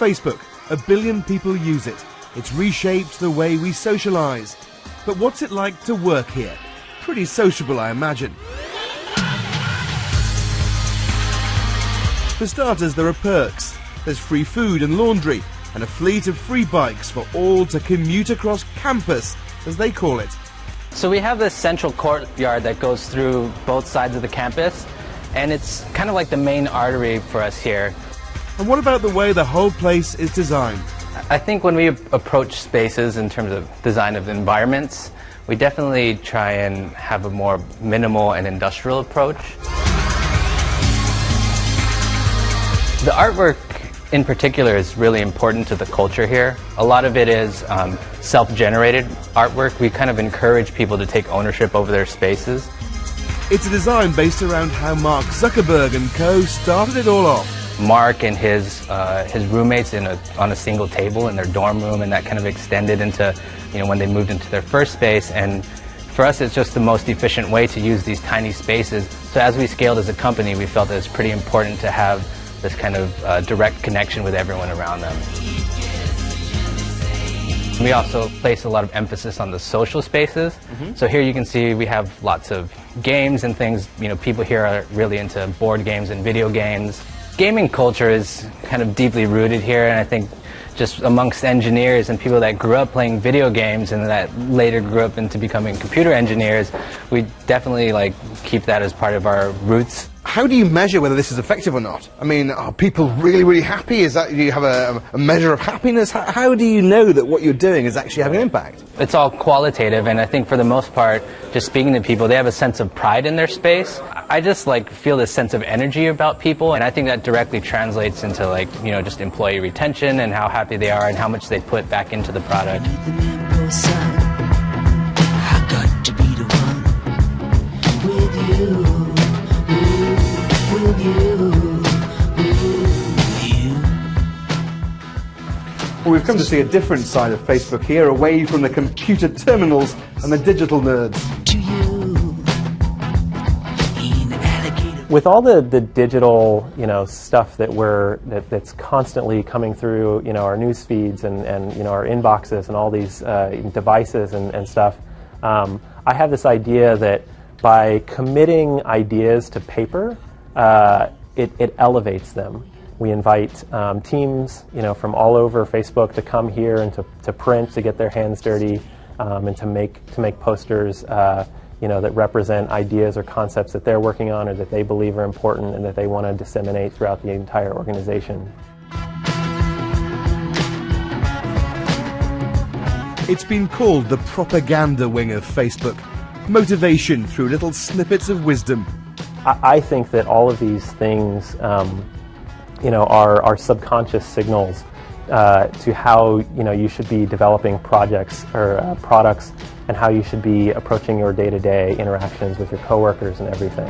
Facebook. 1 billion people use it. It's reshaped the way we socialise. But what's it like to work here? Pretty sociable, I imagine. For starters, there are perks. There's free food and laundry, and a fleet of free bikes for all to commute across campus, as they call it. So we have this central courtyard that goes through both sides of the campus, and it's kind of like the main artery for us here. And what about the way the whole place is designed? I think when we approach spaces in terms of design of environments, we definitely try and have a more minimal and industrial approach. The artwork in particular is really important to the culture here. A lot of it is self-generated artwork. We kind of encourage people to take ownership over their spaces. It's a design based around how Mark Zuckerberg and co. started it all off. Mark and his roommates on a single table in their dorm room, and that kind of extended into, when they moved into their first space. And for us, it's just the most efficient way to use these tiny spaces. So as we scaled as a company, we felt that it's pretty important to have this kind of direct connection with everyone around them. We also place a lot of emphasis on the social spaces. So here you can see we have lots of games and things. People here are really into board games and video games. Gaming culture is kind of deeply rooted here, and I think just amongst engineers and people that grew up playing video games and that later grew up into becoming computer engineers, we definitely keep that as part of our roots. How do you measure whether this is effective or not? I mean, are people really, really happy? Do you have a measure of happiness? How do you know that what you're doing is actually having an impact? It's all qualitative, and I think for the most part, just speaking to people, they have a sense of pride in their space. I just feel this sense of energy about people, and I think that directly translates into just employee retention and how happy they are and how much they put back into the product. Well, we've come to see a different side of Facebook here, away from the computer terminals and the digital nerds. With all the digital, stuff that's constantly coming through, our news feeds and our inboxes and all these devices and stuff, I have this idea that by committing ideas to paper, it elevates them. We invite teams, from all over Facebook to come here and to print, to get their hands dirty, and to make posters, that represent ideas or concepts that they're working on or that they believe are important and that they want to disseminate throughout the entire organization. It's been called the propaganda wing of Facebook. Motivation through little snippets of wisdom. I think that all of these things are subconscious signals to how you should be developing projects or products, and how you should be approaching your day-to-day interactions with your coworkers and everything.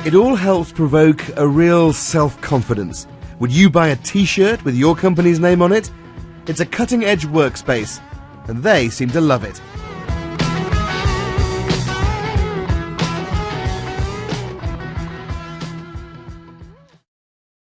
It all helps provoke a real self-confidence. Would you buy a t-shirt with your company's name on it? It's a cutting-edge workspace, and they seem to love it.